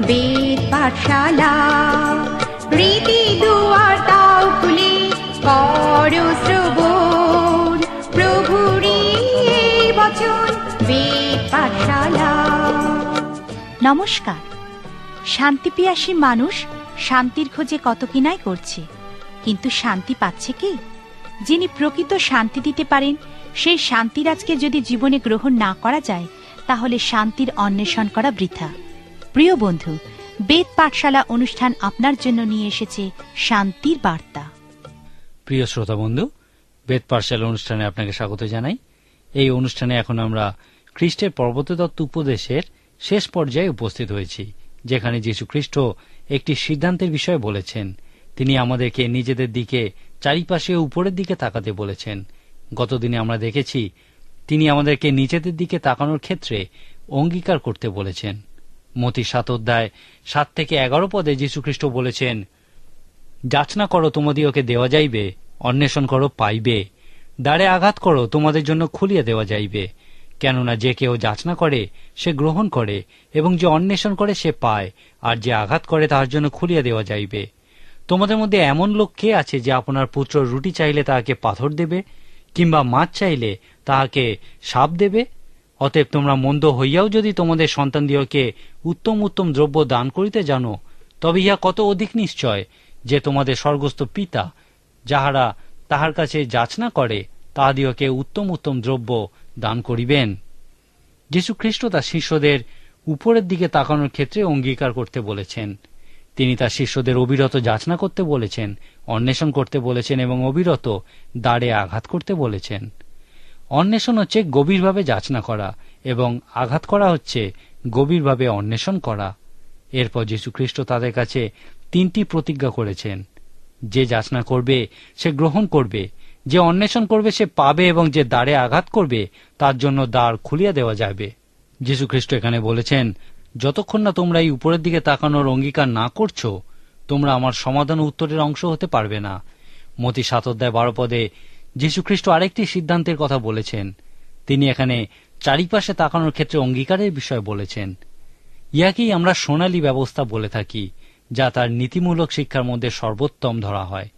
বেদ পাঠশালা। রীতি দুয়ার দাও খুলে করো শ্রবণ, প্রভুরই এই বচন বেদ পাঠশালা। নমস্কার। শান্তিপিয়াসী মানুষ শান্তির খোঁজে কত কিনাই করছে, কিন্তু শান্তি পাচ্ছে কি? যিনি প্রকৃত শান্তি দিতে পারেন, সেই শান্তিরাজকে যদি জীবনে গ্রহণ না করা যায়, তাহলে শান্তির অন্বেষণ করা বৃথা। প্রিয় বন্ধু, বেদ পাঠশালা অনুষ্ঠান আপনার জন্য নিয়ে এসেছে শান্তির বার্তা। প্রিয় শ্রোতা বন্ধু, বেদ পাঠশালা অনুষ্ঠানে আপনাকে স্বাগত জানাই। এই অনুষ্ঠানে এখন আমরা খ্রিস্টের পর্বতদত্ত উপদেশের শেষ পর্যায়ে উপস্থিত হয়েছি, যেখানে যীশু খ্রিস্ট একটি সিদ্ধান্তের বিষয়ে বলেছেন। তিনি আমাদেরকে নিজেদের দিকে, চারিপাশে উপরের দিকে তাকাতে বলেছেন। গতদিনে আমরা দেখেছি তিনি আমাদেরকে নিজেদের দিকে তাকানোর ক্ষেত্রে অঙ্গীকার করতে বলেছেন। মতি 7 অধ্যায় 7 থেকে 11 পদে যীশু খ্রিস্ট বলেছেন, যাচনা করো তোমাদিওকে দেওয়া যাইবে, অন্বেষণ করো পাইবে, দ্বারে আঘাত করো তোমাদের জন্য খুলিয়া দেওয়া যাইবে। কেননা যে কেউ যাচনা করে সে গ্রহণ করে, এবং যে অন্বেষণ করে সে পায়, আর যে আঘাত করে তাহার জন্য খুলিয়া দেওয়া যাইবে। তোমাদের মধ্যে এমন লোক কে আছে যে আপনার পুত্র রুটি চাইলে তাহাকে পাথর দেবে, কিংবা মাছ চাইলে তাহাকে সাপ দেবে? অতএব তোমরা মন্দ হইয়াও যদি তোমাদের সন্তানদিওকে উত্তম উত্তম দ্রব্য দান করিতে জানো, তবে ইহা কত অধিক নিশ্চয় যে তোমাদের স্বর্গস্থ পিতা যাহারা তাহার কাছে যাচনা করে তাহাদিওকে উত্তম উত্তম দ্রব্য দান করিবেন। যীশু খ্রিস্ট তার শিষ্যদের উপরের দিকে তাকানোর ক্ষেত্রে অঙ্গীকার করতে বলেছেন। তিনি তার শিষ্যদের অবিরত যাচনা করতে বলেছেন, অন্বেষণ করতে বলেছেন এবং অবিরত দ্বারে আঘাত করতে বলেছেন। অন্বেষণ হচ্ছে গভীরভাবে যাচনা করা, এবং আঘাত করা হচ্ছে গভীরভাবে অন্বেষণ করা। এরপর যীশু খ্রিস্ট তাদের কাছে 3টি প্রতিজ্ঞা করেছেন। যে যাচনা করবে সে গ্রহণ করবে, যে অন্বেষণ করবে সে পাবে, এবং যে দ্বারে আঘাত করবে তার জন্য দ্বার খুলিয়া দেওয়া যাবে। যীশু খ্রিস্ট এখানে বলেছেন, যতক্ষণ না তোমরা এই উপরের দিকে তাকানোর অঙ্গীকার না করছো, তোমরা আমার সমাধান উত্তরের অংশ হতে পারবে না। মতি 7 অধ্যায় 12 পদে যীশু খ্রিস্ট আরেকটি সিদ্ধান্তের কথা বলেছেন। তিনি এখানে চারিপাশে তাকানোর ক্ষেত্রে অঙ্গীকারের বিষয় বলেছেন। ইহাকেই আমরা সোনালী ব্যবস্থা বলে থাকি, যা তার নীতিমূলক শিক্ষার মধ্যে সর্বোত্তম ধরা হয়।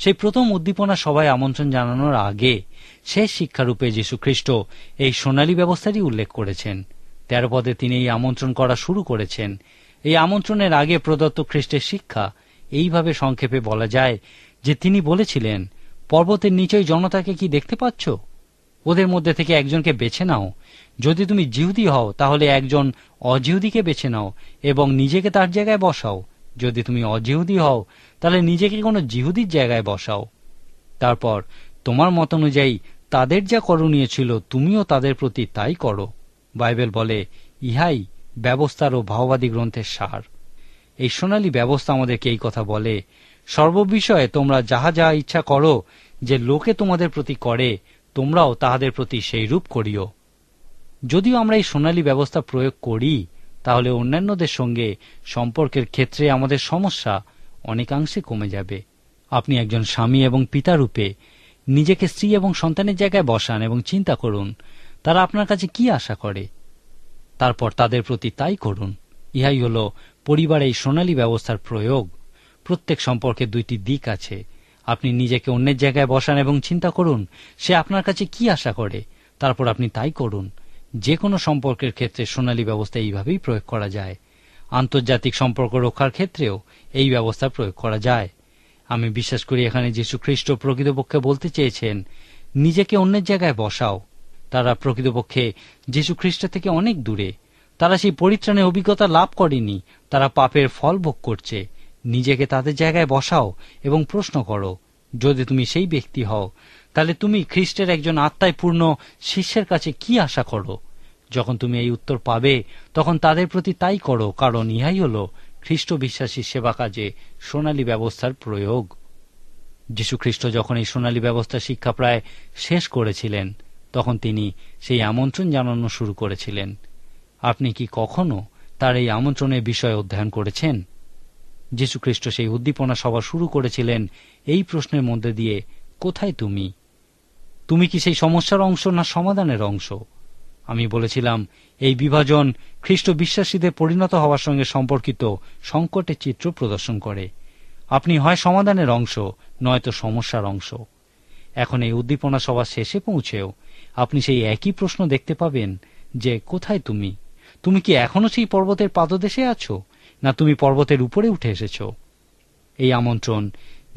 সেই প্রথম উদ্দীপনা সভায় আমন্ত্রণ জানানোর আগে শেষ শিক্ষারূপে যীশু খ্রিস্ট এই সোনালী ব্যবস্থারই উল্লেখ করেছেন। 13 পদে তিনি এই আমন্ত্রণ করা শুরু করেছেন। এই আমন্ত্রণের আগে প্রদত্ত খ্রিস্টের শিক্ষা এইভাবে সংক্ষেপে বলা যায় যে তিনি বলেছিলেন, পর্বতের নিচেই জনতাকে কি দেখতে পাচ্ছ? ওদের মধ্যে থেকে একজনকে বেছে নাও। যদি তুমি জিহুদি হও তাহলে একজন অজিহুদিকে বেছে নাও এবং নিজেকে তার জায়গায় বসাও। যদি তুমি অজিহুদি হও তাহলে নিজেকে কোনো জিহুদির জায়গায় বসাও। তারপর তোমার মত অনুযায়ী তাদের যা করণীয় ছিল তুমিও তাদের প্রতি তাই করো। বাইবেল বলে ইহাই ব্যবস্থার ও ভাববাদী গ্রন্থের সার। এই সোনালী ব্যবস্থা আমাদেরকে এই কথা বলে, সর্ববিষয়ে তোমরা যাহা যাহা ইচ্ছা করো যে লোকে তোমাদের প্রতি করে, তোমরাও তাহাদের প্রতি সেই রূপ করিও। যদিও আমরা এই সোনালী ব্যবস্থা প্রয়োগ করি, তাহলে অন্যান্যদের সঙ্গে সম্পর্কের ক্ষেত্রে আমাদের সমস্যা অনেকাংশে কমে যাবে। আপনি একজন স্বামী এবং পিতা রূপে নিজেকে স্ত্রী এবং সন্তানের জায়গায় বসান এবং চিন্তা করুন তারা আপনার কাছে কি আশা করে, তারপর তাদের প্রতি তাই করুন। ইহাই হল পরিবারে এই সোনালী ব্যবস্থার প্রয়োগ। প্রত্যেক সম্পর্কের 2টি দিক আছে। আপনি নিজেকে অন্যের জায়গায় বসান এবং চিন্তা করুন সে আপনার কাছে কি আশা করে, তারপর আপনি তাই করুন। যে কোনো সম্পর্কের ক্ষেত্রে সোনালী ব্যবস্থা এইভাবেই প্রয়োগ করা যায়। আন্তর্জাতিক সম্পর্ক রক্ষার ক্ষেত্রেও এই ব্যবস্থা প্রয়োগ করা যায়। আমি বিশ্বাস করি এখানে যীশু খ্রিস্ট প্রকৃতপক্ষে বলতে চেয়েছেন, নিজেকে অন্যের জায়গায় বসাও। তারা প্রকৃতপক্ষে যীশু খ্রিস্ট থেকে অনেক দূরে। তারা সেই পরিত্রাণের অভিজ্ঞতা লাভ করেনি। তারা পাপের ফল ভোগ করছে। নিজেকে তাদের জায়গায় বসাও এবং প্রশ্ন করো, যদি তুমি সেই ব্যক্তি হও তাহলে তুমি খ্রিস্টের একজন আত্মায় পূর্ণ শিষ্যের কাছে কি আশা করো? যখন তুমি এই উত্তর পাবে তখন তাদের প্রতি তাই করো, কারণ ইহাই হল খ্রিস্ট বিশ্বাসী সেবা কাজে সোনালী ব্যবস্থার প্রয়োগ। যীশু খ্রিস্ট যখন এই সোনালী ব্যবস্থা শিক্ষা প্রায় শেষ করেছিলেন, তখন তিনি সেই আমন্ত্রণ জানানো শুরু করেছিলেন। আপনি কি কখনো তার এই আমন্ত্রণের বিষয় অধ্যয়ন করেছেন? যীশু খ্রিস্ট সেই উদ্দীপনা সভা শুরু করেছিলেন এই প্রশ্নের মধ্যে দিয়ে, কোথায় তুমি? তুমি কি সেই সমস্যার অংশ না সমাধানের অংশ? আমি বলেছিলাম এই বিভাজন খ্রিস্ট বিশ্বাসীদের পরিণত হওয়ার সঙ্গে সম্পর্কিত সংকটের চিত্র প্রদর্শন করে। আপনি হয় সমাধানের অংশ, নয়তো সমস্যার অংশ। এখন এই উদ্দীপনা সভা শেষে পৌঁছেও আপনি সেই একই প্রশ্ন দেখতে পাবেন যে কোথায় তুমি? তুমি কি এখনো সেই পর্বতের পাদদেশে আছো, না তুমি পর্বতের উপরে উঠে এসেছ? এই আমন্ত্রণ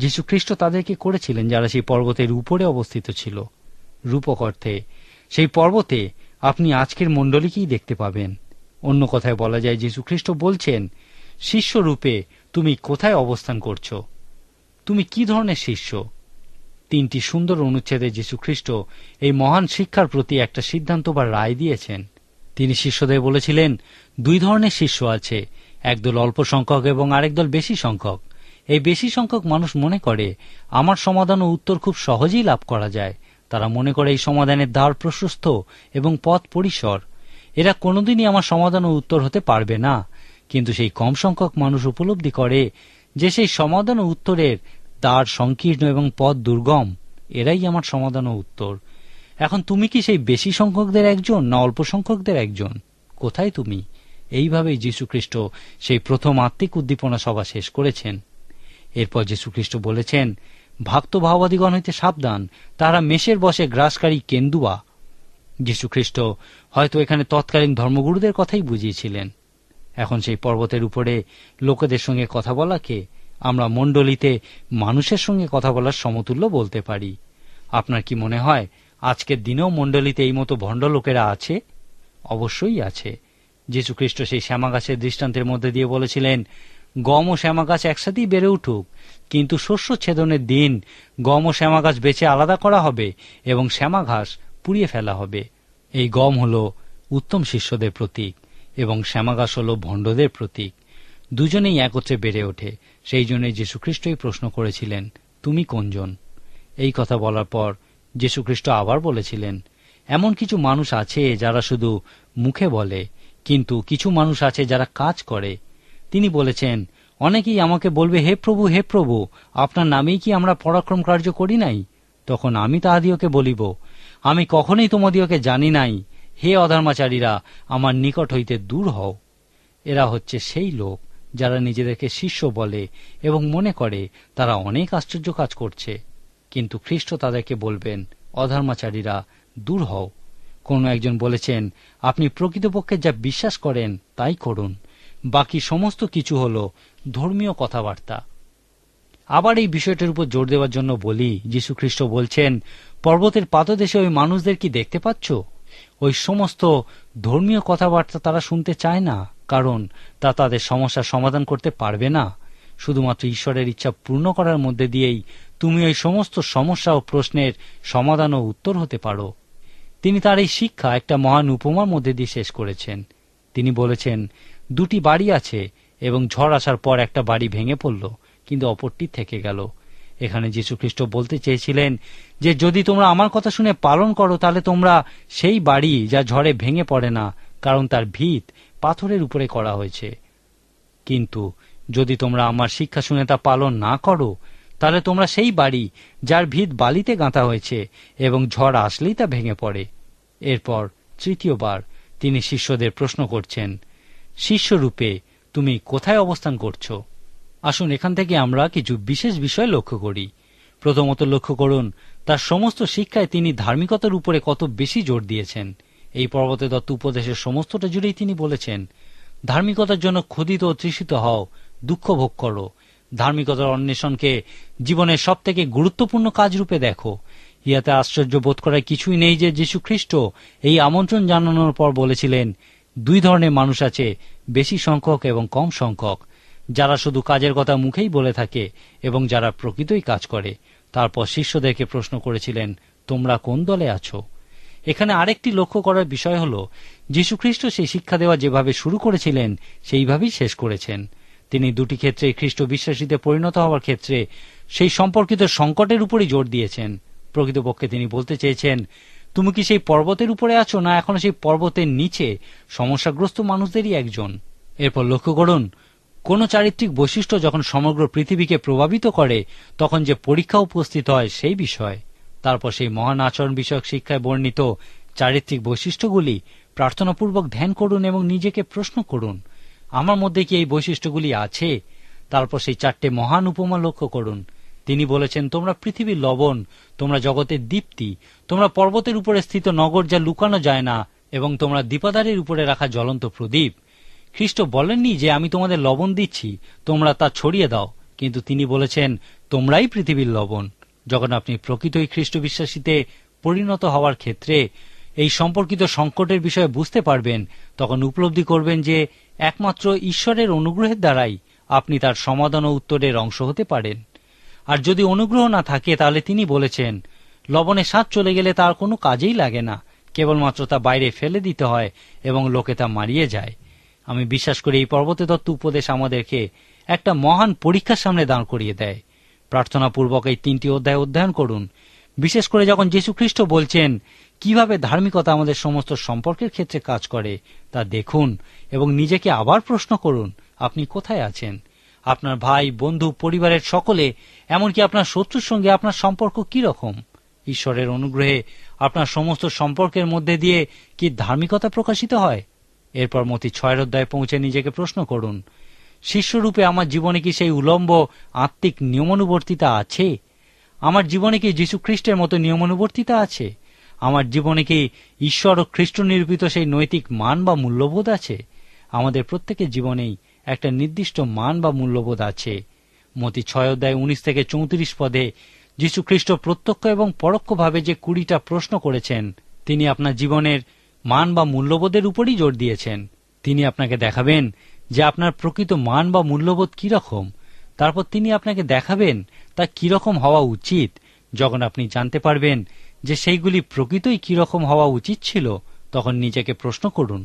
যীশু খ্রিস্ট তাদেরকে করেছিলেন যারা সেই পর্বতের উপরে অবস্থিত ছিল। রূপক অর্থে সেই পর্বতে আপনি আজকের মণ্ডলীকেই দেখতে পাবেন। অন্য কথায় বলা যায়, যীশু খ্রিস্ট বলছেন, শিষ্য রূপে তুমি কোথায় অবস্থান করছো? তুমি কি ধরনের শিষ্য? 3টি সুন্দর অনুচ্ছেদে যীশু খ্রিস্ট এই মহান শিক্ষার প্রতি একটা সিদ্ধান্ত বা রায় দিয়েছেন। তিনি শিষ্যদের বলেছিলেন, 2 ধরনের শিষ্য আছে, একদল অল্প সংখ্যক এবং আরেক দল বেশি সংখ্যক। এই বেশি সংখ্যক মানুষ মনে করে আমার সমাধান ও উত্তর খুব সহজেই লাভ করা যায়। তারা মনে করে এই সমাধানের দ্বার প্রশস্ত এবং পথ পরিসর, এরা কোনোদিনই আমার সমাধান ও উত্তর হতে পারবে না। কিন্তু সেই কম সংখ্যক মানুষ উপলব্ধি করে যে সেই সমাধান ও উত্তরের দ্বার সংকীর্ণ এবং পথ দুর্গম, এরাই আমার সমাধান ও উত্তর। এখন তুমি কি সেই বেশি সংখ্যকদের একজন, না অল্প সংখ্যকদের একজন? কোথায় তুমি? এইভাবেই যীশুখ্রিস্ট সেই প্রথম আত্মিক উদ্দীপনা সভা শেষ করেছেন। এরপর যীশুখ্রিস্ট বলেছেন, ভক্ত ভাওবাদীগণ হইতে সাবধান, তারা মেষের বসে গ্রাসকারী কেন্দুয়া। যীশুখ্রিস্ট হয়তো এখানে তৎকালীন ধর্মগুরুদের কথাই বুঝিয়েছিলেন। এখন সেই পর্বতের উপরে লোকেদের সঙ্গে কথা বলাকে আমরা মণ্ডলীতে মানুষের সঙ্গে কথা বলার সমতুল্য বলতে পারি। আপনার কি মনে হয় আজকের দিনেও মণ্ডলীতে এই মতো ভণ্ড লোকেরা আছে? অবশ্যই আছে। যীশুখ্রিস্ট সেই শ্যামা গাছের দৃষ্টান্তের মধ্যে দিয়ে বলেছিলেন, গম ও শ্যামা গাছ একসাথেই বেড়ে উঠুক, কিন্তু শস্য ছেদনের দিন গম ও শ্যামা গাছ বেছে আলাদা করা হবে এবং শ্যামা ঘাস পুড়িয়ে ফেলা হবে। এই গম হল উত্তম শিষ্যদের প্রতীক এবং শ্যামা ঘাস হল ভণ্ডদের প্রতীক। দুজনেই একত্রে বেড়ে ওঠে। সেই জন্যই যীশুখ্রিস্টই প্রশ্ন করেছিলেন, তুমি কোনজন? এই কথা বলার পর যীশুখ্রিস্ট আবার বলেছিলেন, এমন কিছু মানুষ আছে যারা শুধু মুখে বলে, কিন্তু কিছু মানুষ আছে যারা কাজ করে। তিনি বলেছেন, অনেকেই আমাকে বলবে, হে প্রভু, হে প্রভু, আপনার নামেই কি আমরা পরাক্রম কার্য করি নাই? তখন আমি তাহাদিওকে বলিব, আমি কখনোই তোমাদিওকে জানি নাই। হে অধর্মাচারীরা, আমার নিকট হইতে দূর হও। এরা হচ্ছে সেই লোক যারা নিজেদেরকে শিষ্য বলে এবং মনে করে তারা অনেক আশ্চর্য কাজ করছে, কিন্তু খ্রিস্ট তাদেরকে বলবেন, অধর্মাচারীরা, দূর হও। কোনো একজন বলেছেন, আপনি প্রকৃতপক্ষে যা বিশ্বাস করেন তাই করুন, বাকি সমস্ত কিছু হল ধর্মীয় কথাবার্তা। আবার এই বিষয়টার উপর জোর দেওয়ার জন্য বলি, যীশুখ্রিস্ট বলছেন, পর্বতের পাদদেশে ওই মানুষদের কি দেখতে পাচ্ছ? ওই সমস্ত ধর্মীয় কথাবার্তা তারা শুনতে চায় না, কারণ তা তাদের সমস্যার সমাধান করতে পারবে না। শুধুমাত্র ঈশ্বরের ইচ্ছা পূর্ণ করার মধ্যে দিয়েই তুমি ওই সমস্ত সমস্যা ও প্রশ্নের সমাধান ও উত্তর হতে পারো। তিনি তার এই শিক্ষা একটা মহান উপমার মধ্যে দিয়ে শেষ করেছেন। তিনি বলেছেন, 2টি বাড়ি আছে এবং ঝড় আসার পর একটা বাড়ি ভেঙে পড়ল, কিন্তু অপরটি থেকে গেল। এখানে যীশুখ্রিস্ট বলতে চেয়েছিলেন যে যদি তোমরা আমার কথা শুনে পালন করো, তাহলে তোমরা সেই বাড়ি যা ঝড়ে ভেঙে পড়ে না, কারণ তার ভিত পাথরের উপরে করা হয়েছে। কিন্তু যদি তোমরা আমার শিক্ষা শুনে তা পালন না করো, তাহলে তোমরা সেই বাড়ি যার ভিত বালিতে গাঁথা হয়েছে এবং ঝড় আসলেই তা ভেঙে পড়ে। এরপর 3য়বার তিনি শিষ্যদের প্রশ্ন করছেন, শিষ্যরূপে তুমি কোথায় অবস্থান করছো? আসুন এখান থেকে আমরা কিছু বিশেষ বিষয় লক্ষ্য করি। প্রথমত লক্ষ্য করুন, তার সমস্ত শিক্ষায় তিনি ধার্মিকতার উপরে কত বেশি জোর দিয়েছেন। এই পর্বতে দত্ত উপদেশের সমস্তটা জুড়েই তিনি বলেছেন, ধার্মিকতার জন্য ক্ষুধিত ও তৃষিত হও, দুঃখ ভোগ করো, ধার্মিকতার অন্বেষণকে জীবনের সব থেকে গুরুত্বপূর্ণ কাজ রূপে দেখো। ইহাতে আশ্চর্য বোধ করার কিছুই নেই যে যীশুখ্রিস্ট এই আমন্ত্রণ জানানোর পর বলেছিলেন, 2 ধরনের মানুষ আছে, বেশি সংখ্যক এবং কম সংখ্যক, যারা শুধু কাজের কথা মুখেই বলে থাকে এবং যারা প্রকৃতই কাজ করে। তারপর শিষ্যদেরকে প্রশ্ন করেছিলেন, তোমরা কোন দলে আছো? এখানে আরেকটি লক্ষ্য করার বিষয় হল, যীশুখ্রিস্ট সেই শিক্ষা দেওয়া যেভাবে শুরু করেছিলেন সেইভাবেই শেষ করেছেন। তিনি 2টি ক্ষেত্রে খ্রিস্ট বিশ্বাসীতে পরিণত হওয়ার ক্ষেত্রে সেই সম্পর্কিত সংকটের উপরই জোর দিয়েছেন। প্রকৃতপক্ষে তিনি বলতে চেয়েছেন, তুমি কি সেই পর্বতের উপরে আছো, না এখন সেই পর্বতের নিচে সমস্যাগ্রস্ত মানুষদেরই একজন? এরপর লক্ষ্য করুন, কোন চারিত্রিক বৈশিষ্ট্য যখন সমগ্র পৃথিবীকে প্রভাবিত করে, তখন যে পরীক্ষা উপস্থিত হয় সেই বিষয়। তারপর সেই মহান আচরণ বিষয়ক শিক্ষায় বর্ণিত চারিত্রিক বৈশিষ্ট্যগুলি প্রার্থনাপূর্বক ধ্যান করুন এবং নিজেকে প্রশ্ন করুন, আমার মধ্যে কি এই বৈশিষ্ট্যগুলি আছে? তারপর সেই 4টে মহান উপমা লক্ষ্য করুন। তিনি বলেছেন, তোমরা পৃথিবীর লবণ, তোমরা জগতের দীপ্তি, তোমরা পর্বতের উপরে স্থিত নগর যা লুকানো যায় না, এবং তোমরা দীপাদারের উপরে রাখা জ্বলন্ত প্রদীপ। খ্রিস্ট বলেননি যে আমি তোমাদের লবণ দিচ্ছি, তোমরা তা ছড়িয়ে দাও, কিন্তু তিনি বলেছেন তোমরাই পৃথিবীর লবণ। যখন আপনি প্রকৃতই খ্রিস্ট বিশ্বাসীতে পরিণত হওয়ার ক্ষেত্রে এই সম্পর্কিত সংকটের বিষয়ে বুঝতে পারবেন, তখন উপলব্ধি করবেন যে একমাত্র ঈশ্বরের অনুগ্রহের দ্বারাই আপনি তার সমাধান ও উত্তরের অংশ হতে পারেন। আর যদি অনুগ্রহ না থাকে, তাহলে তিনি বলেছেন লবণের স্বাদ চলে গেলে তার কোনো কাজেই লাগে না, কেবলমাত্র তা বাইরে ফেলে দিতে হয় এবং লোকে তা মারিয়ে যায়। আমি বিশ্বাস করি এই পর্বতে দত্ত উপদেশ আমাদেরকে একটা মহান পরীক্ষার সামনে দাঁড় করিয়ে দেয়। প্রার্থনাপূর্বক এই 3টি অধ্যায় অধ্যয়ন করুন, বিশেষ করে যখন যীশু খ্রিস্ট বলছেন কিভাবে ধার্মিকতা আমাদের সমস্ত সম্পর্কের ক্ষেত্রে কাজ করে তা দেখুন এবং নিজেকে আবার প্রশ্ন করুন, আপনি কোথায় আছেন? আপনার ভাই, বন্ধু, পরিবারের সকলে, এমনকি আপনার শত্রুর সঙ্গে আপনার সম্পর্ক কি রকম? ঈশ্বরের অনুগ্রহে আপনার সমস্ত সম্পর্কের মধ্যে দিয়ে কি ধার্মিকতা প্রকাশিত হয়? এরপর মতি 6 অধ্যায়ে পৌঁছে নিজেকে প্রশ্ন করুন, শিষ্যরূপে আমার জীবনে কি সেই উলম্ব আত্মিক নিয়মানুবর্তিতা আছে? আমার জীবনে কি যীশু খ্রিস্টের মতো নিয়মানুবর্তিতা আছে? আমার জীবনে কি ঈশ্বর ও খ্রিস্ট নিরূপিত সেই নৈতিক মান বা মূল্যবোধ আছে? আমাদের প্রত্যেকের জীবনেই একটা নির্দিষ্ট মান বা মূল্যবোধ আছে। মতি 6 অধ্যায় 19 থেকে 34 পদে যীশু খ্রিস্ট প্রত্যক্ষ এবং পরোক্ষভাবে যে 20টা প্রশ্ন করেছেন, তিনি আপনার জীবনের মান বা মূল্যবোধের উপরই জোর দিয়েছেন। তিনি আপনাকে দেখাবেন যে আপনার প্রকৃত মান বা মূল্যবোধ কিরকম। তারপর তিনি আপনাকে দেখাবেন তা কিরকম হওয়া উচিত। যখন আপনি জানতে পারবেন যে সেইগুলি প্রকৃতই কিরকম হওয়া উচিত ছিল, তখন নিজেকে প্রশ্ন করুন,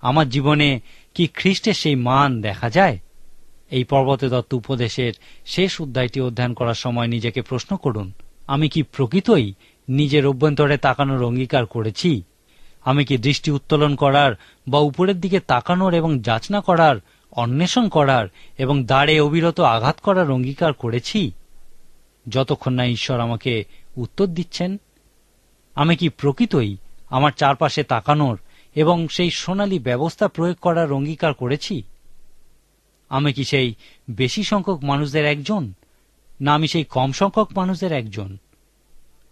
আমার জীবনে কি খ্রিস্টের সেই মান দেখা যায়? এই পর্বতে দত্ত উপদেশের শেষ অধ্যায়টি অধ্যয়ন করার সময় নিজেকে প্রশ্ন করুন, আমি কি প্রকৃতই নিজের অভ্যন্তরে তাকানোর অঙ্গীকার করেছি? আমি কি দৃষ্টি উত্তোলন করার বা উপরের দিকে তাকানোর এবং যাচনা করার, অন্বেষণ করার এবং দ্বারে অবিরত আঘাত করার অঙ্গীকার করেছি, যতক্ষণ না ঈশ্বর আমাকে উত্তর দিচ্ছেন? আমি কি প্রকৃতই আমার চারপাশে তাকানোর এবং সেই সোনালী ব্যবস্থা প্রয়োগ করার অঙ্গীকার করেছি? আমি কি সেই বেশি সংখ্যক মানুষদের একজন, না আমি সেই কম সংখ্যক মানুষদের একজন?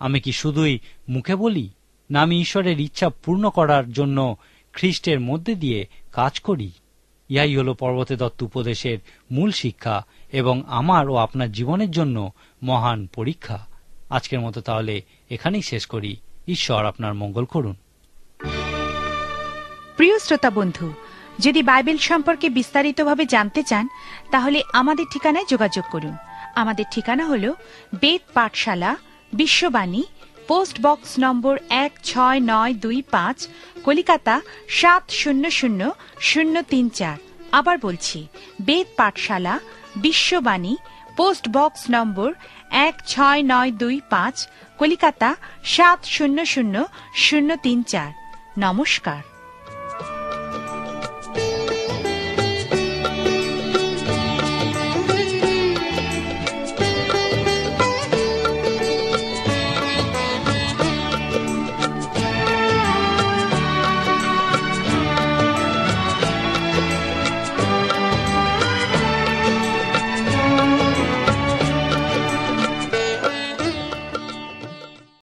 আমি কি শুধুই মুখে বলি, না আমি ঈশ্বরের ইচ্ছা পূর্ণ করার জন্য খ্রিস্টের মধ্যে দিয়ে কাজ করি? ইহাই হল পর্বতে দত্ত উপদেশের মূল শিক্ষা এবং আমার ও আপনার জীবনের জন্য মহান পরীক্ষা। আজকের মতো তাহলে এখানেই শেষ করি। ঈশ্বর আপনার মঙ্গল করুন। প্রিয় শ্রোতা বন্ধু, যদি বাইবেল সম্পর্কে বিস্তারিতভাবে জানতে চান, তাহলে আমাদের ঠিকানায় যোগাযোগ করুন। আমাদের ঠিকানা হল বেদ পাঠশালা, বিশ্ববাণী, পোস্ট বক্স নম্বর 16925, কলিকাতা 700034। আবার বলছি, বেদ পাঠশালা, বিশ্ববাণী, পোস্ট বক্স নম্বর 16925, কলিকাতা 700034। নমস্কার।